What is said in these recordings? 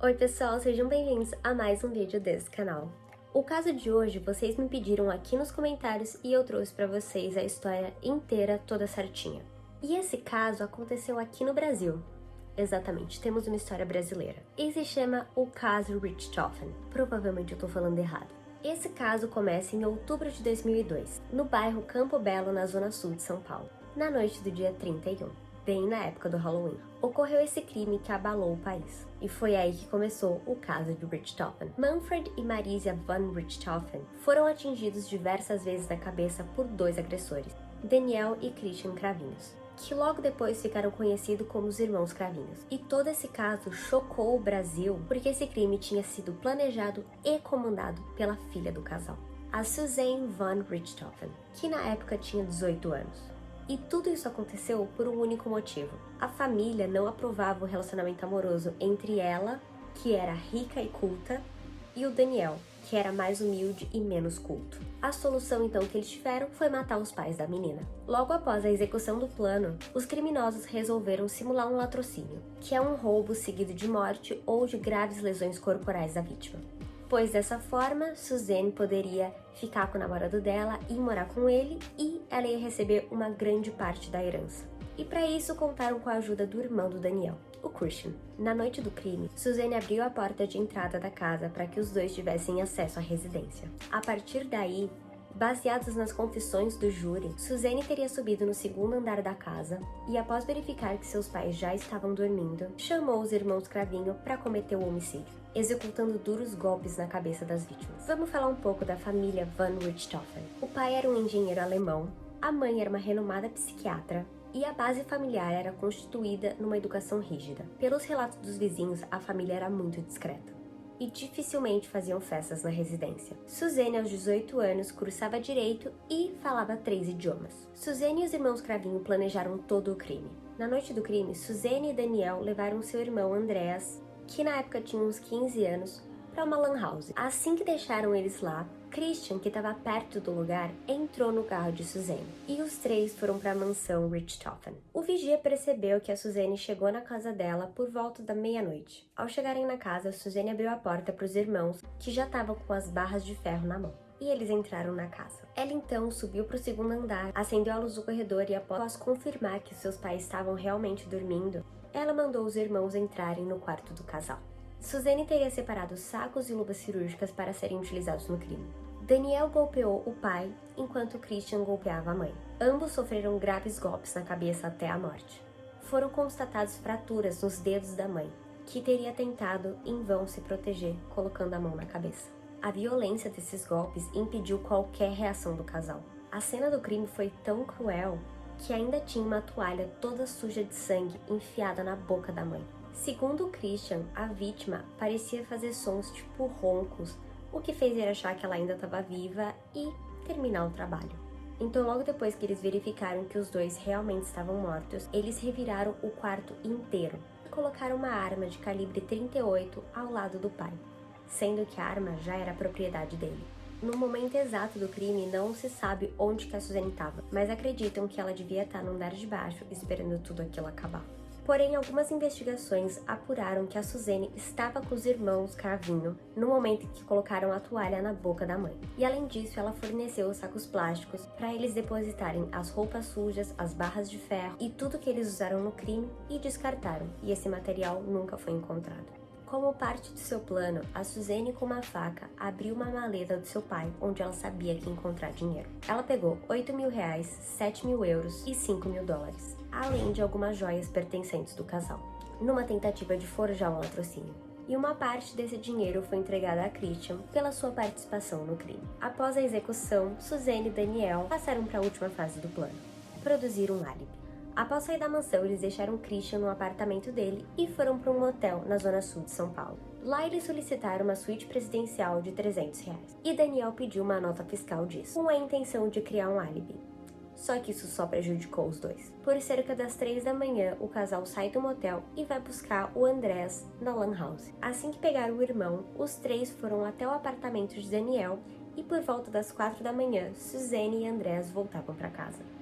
Oi pessoal, sejam bem-vindos a mais um vídeo desse canal. O caso de hoje vocês me pediram aqui nos comentários e eu trouxe para vocês a história inteira, toda certinha. E esse caso aconteceu aqui no Brasil. Exatamente, temos uma história brasileira. E se chama o caso Richthofen. Provavelmente eu tô falando errado. Esse caso começa em outubro de 2002, no bairro Campo Belo, na zona sul de São Paulo, na noite do dia 31. Bem na época do Halloween, ocorreu esse crime que abalou o país. E foi aí que começou o caso de Richthofen. Manfred e Marisia von Richthofen foram atingidos diversas vezes na cabeça por dois agressores, Daniel e Christian Cravinhos, que logo depois ficaram conhecidos como os Irmãos Cravinhos. E todo esse caso chocou o Brasil porque esse crime tinha sido planejado e comandado pela filha do casal, a Suzanne von Richthofen, que na época tinha 18 anos. E tudo isso aconteceu por um único motivo. A família não aprovava o relacionamento amoroso entre ela, que era rica e culta, e o Daniel, que era mais humilde e menos culto. A solução então que eles tiveram foi matar os pais da menina. Logo após a execução do plano, os criminosos resolveram simular um latrocínio, que é um roubo seguido de morte ou de graves lesões corporais da vítima. Pois dessa forma, Suzanne poderia ficar com o namorado dela e morar com ele, e ela ia receber uma grande parte da herança. E para isso contaram com a ajuda do irmão do Daniel, o Christian. Na noite do crime, Suzanne abriu a porta de entrada da casa para que os dois tivessem acesso à residência. A partir daí, baseados nas confissões do júri, Suzanne teria subido no segundo andar da casa e, após verificar que seus pais já estavam dormindo, chamou os irmãos Cravinho para cometer o homicídio, executando duros golpes na cabeça das vítimas. Vamos falar um pouco da família von Richthofen. O pai era um engenheiro alemão, a mãe era uma renomada psiquiatra, e a base familiar era constituída numa educação rígida. Pelos relatos dos vizinhos, a família era muito discreta e dificilmente faziam festas na residência. Suzanne, aos 18 anos, cursava direito e falava 3 idiomas. Suzanne e os irmãos Cravinho planejaram todo o crime. Na noite do crime, Suzanne e Daniel levaram seu irmão Andreas, que na época tinha uns 15 anos, para uma lan house. Assim que deixaram eles lá, Christian, que estava perto do lugar, entrou no carro de Suzanne e os três foram para a mansão Richthofen. O vigia percebeu que a Suzanne chegou na casa dela por volta da meia-noite. Ao chegarem na casa, Suzanne abriu a porta para os irmãos, que já estavam com as barras de ferro na mão, e eles entraram na casa. Ela então subiu para o segundo andar, acendeu a luz do corredor e, após confirmar que seus pais estavam realmente dormindo, ela mandou os irmãos entrarem no quarto do casal. Suzanne teria separado sacos e luvas cirúrgicas para serem utilizados no crime. Daniel golpeou o pai, enquanto Christian golpeava a mãe. Ambos sofreram graves golpes na cabeça até a morte. Foram constatadas fraturas nos dedos da mãe, que teria tentado em vão se proteger, colocando a mão na cabeça. A violência desses golpes impediu qualquer reação do casal. A cena do crime foi tão cruel que ainda tinha uma toalha toda suja de sangue enfiada na boca da mãe. Segundo Christian, a vítima parecia fazer sons tipo roncos, o que fez ele achar que ela ainda estava viva e terminar o trabalho. Então, logo depois que eles verificaram que os dois realmente estavam mortos, eles reviraram o quarto inteiro e colocaram uma arma de calibre 38 ao lado do pai, sendo que a arma já era propriedade dele. No momento exato do crime, não se sabe onde que a Suzanne estava, mas acreditam que ela devia estar no andar de baixo esperando tudo aquilo acabar. Porém, algumas investigações apuraram que a Suzanne estava com os irmãos Cravinho no momento em que colocaram a toalha na boca da mãe. E além disso, ela forneceu os sacos plásticos para eles depositarem as roupas sujas, as barras de ferro e tudo que eles usaram no crime e descartaram, e esse material nunca foi encontrado. Como parte do seu plano, a Suzanne, com uma faca, abriu uma maleta do seu pai, onde ela sabia que ia encontrar dinheiro. Ela pegou R$ 8.000, 7.000 euros e $5.000, além de algumas joias pertencentes do casal, numa tentativa de forjar um latrocínio. E uma parte desse dinheiro foi entregada a Christian pela sua participação no crime. Após a execução, Suzanne e Daniel passaram para a última fase do plano: produzir um álibi. Após sair da mansão, eles deixaram Christian no apartamento dele e foram para um motel na zona sul de São Paulo. Lá eles solicitaram uma suíte presidencial de R$ 300 e Daniel pediu uma nota fiscal disso, com a intenção de criar um álibi. Só que isso só prejudicou os dois. Por cerca das 3 da manhã, o casal sai do motel e vai buscar o Andrés na lan house. Assim que pegaram o irmão, os três foram até o apartamento de Daniel e por volta das 4 da manhã, Suzanne e Andrés voltavam para casa.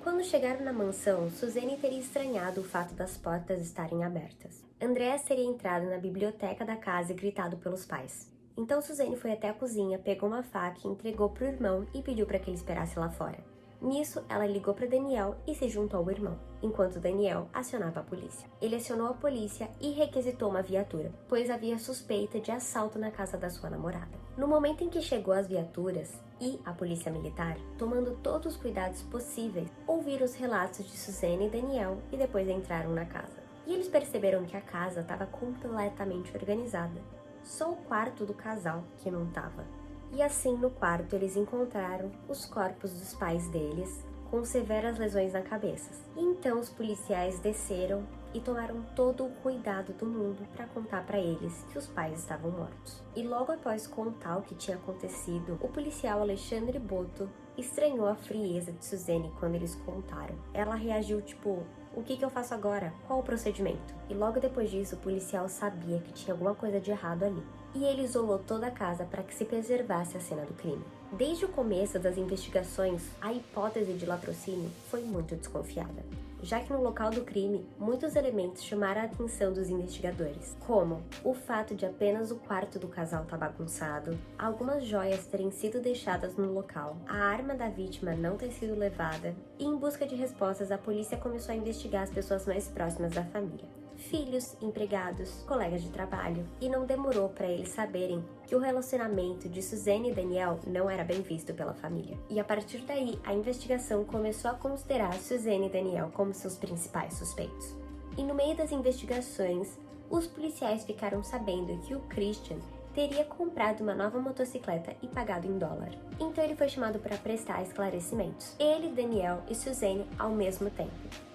Quando chegaram na mansão, Suzane teria estranhado o fato das portas estarem abertas. Andreas teria entrado na biblioteca da casa e gritado pelos pais. Então Suzane foi até a cozinha, pegou uma faca, entregou para o irmão e pediu para que ele esperasse lá fora. Nisso, ela ligou para Daniel e se juntou ao irmão, enquanto Daniel acionava a polícia. Ele acionou a polícia e requisitou uma viatura, pois havia suspeita de assalto na casa da sua namorada. No momento em que chegou as viaturas e a polícia militar, tomando todos os cuidados possíveis, ouviram os relatos de Suzane e Daniel e depois entraram na casa. E eles perceberam que a casa estava completamente organizada. Só o quarto do casal que não estava. E assim, no quarto, eles encontraram os corpos dos pais deles, com severas lesões na cabeça. E então os policiais desceram e tomaram todo o cuidado do mundo para contar para eles que os pais estavam mortos. E logo após contar o que tinha acontecido, o policial Alexandre Boto estranhou a frieza de Suzane quando eles contaram. Ela reagiu tipo: o que eu faço agora? Qual o procedimento? E logo depois disso, o policial sabia que tinha alguma coisa de errado ali. E ele isolou toda a casa para que se preservasse a cena do crime. Desde o começo das investigações, a hipótese de latrocínio foi muito desconfiada, já que no local do crime, muitos elementos chamaram a atenção dos investigadores, como o fato de apenas o quarto do casal estar bagunçado, algumas joias terem sido deixadas no local, a arma da vítima não ter sido levada, e em busca de respostas, a polícia começou a investigar as pessoas mais próximas da família. Filhos, empregados, colegas de trabalho, e não demorou para eles saberem que o relacionamento de Suzane e Daniel não era bem visto pela família. E a partir daí, a investigação começou a considerar Suzane e Daniel como seus principais suspeitos. E no meio das investigações, os policiais ficaram sabendo que o Christian teria comprado uma nova motocicleta e pagado em dólar. Então ele foi chamado para prestar esclarecimentos. Ele, Daniel e Suzane ao mesmo tempo,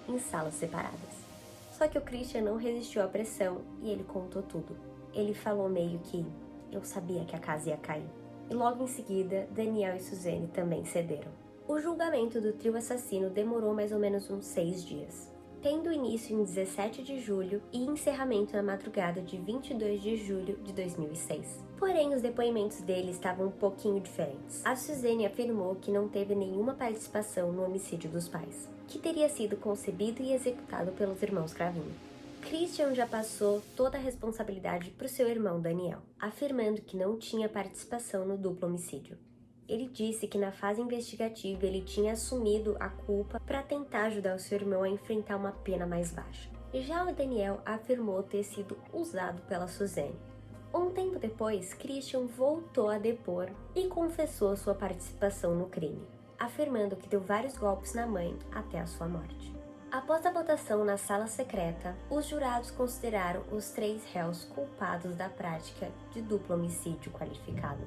em salas separadas. Só que o Christian não resistiu à pressão e ele contou tudo. Ele falou meio que: eu sabia que a casa ia cair. E logo em seguida, Daniel e Suzane também cederam. O julgamento do trio assassino demorou mais ou menos uns 6 dias, tendo início em 17 de julho e encerramento na madrugada de 22 de julho de 2006. Porém, os depoimentos deles estavam um pouquinho diferentes. A Suzane afirmou que não teve nenhuma participação no homicídio dos pais, que teria sido concebido e executado pelos irmãos Cravinho. Christian já passou toda a responsabilidade para o seu irmão Daniel, afirmando que não tinha participação no duplo homicídio. Ele disse que na fase investigativa ele tinha assumido a culpa para tentar ajudar o seu irmão a enfrentar uma pena mais baixa. Já o Daniel afirmou ter sido usado pela Suzane. Um tempo depois, Christian voltou a depor e confessou sua participação no crime, afirmando que deu vários golpes na mãe até a sua morte. Após a votação na sala secreta, os jurados consideraram os 3 réus culpados da prática de duplo homicídio qualificado.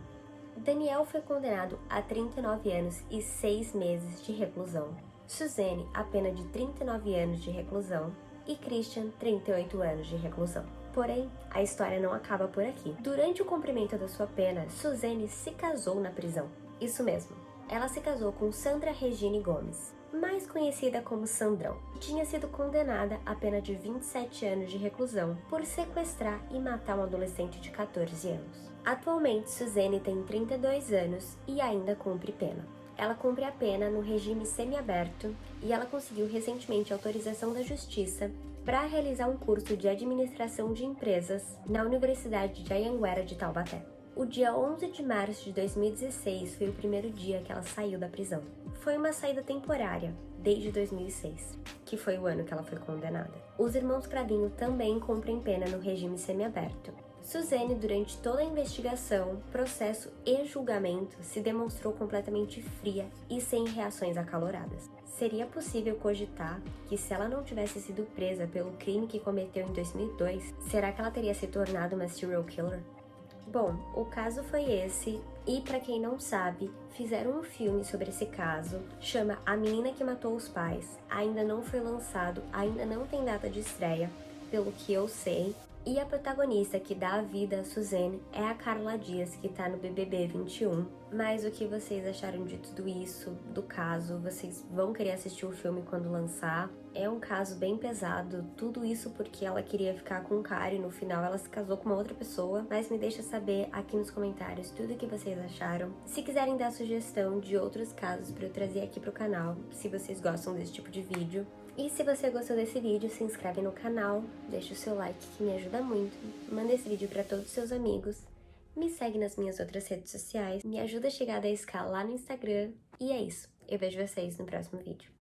Daniel foi condenado a 39 anos e 6 meses de reclusão, Suzane a pena de 39 anos de reclusão e Christian 38 anos de reclusão. Porém, a história não acaba por aqui. Durante o cumprimento da sua pena, Suzane se casou na prisão. Isso mesmo, ela se casou com Sandra Regine Gomes, mais conhecida como Sandrão. Tinha sido condenada a pena de 27 anos de reclusão por sequestrar e matar um adolescente de 14 anos. Atualmente, Suzane tem 32 anos e ainda cumpre pena. Ela cumpre a pena no regime semiaberto e ela conseguiu recentemente autorização da Justiça para realizar um curso de administração de empresas na Universidade de Anhanguera de Taubaté. O dia 11 de março de 2016 foi o primeiro dia que ela saiu da prisão. Foi uma saída temporária, desde 2006, que foi o ano que ela foi condenada. Os irmãos Cravinho também cumprem pena no regime semiaberto. Suzane, durante toda a investigação, processo e julgamento, se demonstrou completamente fria e sem reações acaloradas. Seria possível cogitar que, se ela não tivesse sido presa pelo crime que cometeu em 2002, será que ela teria se tornado uma serial killer? Bom, o caso foi esse, e para quem não sabe, fizeram um filme sobre esse caso, chama A Menina que Matou os Pais. Ainda não foi lançado, ainda não tem data de estreia, pelo que eu sei. E a protagonista que dá a vida a Suzane é a Carla Dias, que tá no BBB 21. Mas o que vocês acharam de tudo isso, do caso? Vocês vão querer assistir o filme quando lançar? É um caso bem pesado, tudo isso porque ela queria ficar com um cara e no final ela se casou com uma outra pessoa, mas me deixa saber aqui nos comentários tudo o que vocês acharam. Se quiserem dar sugestão de outros casos pra eu trazer aqui pro canal, se vocês gostam desse tipo de vídeo. E se você gostou desse vídeo, se inscreve no canal, deixa o seu like que me ajuda muito, manda esse vídeo pra todos os seus amigos, me segue nas minhas outras redes sociais, me ajuda a chegar a 10k lá no Instagram, e é isso. Eu vejo vocês no próximo vídeo.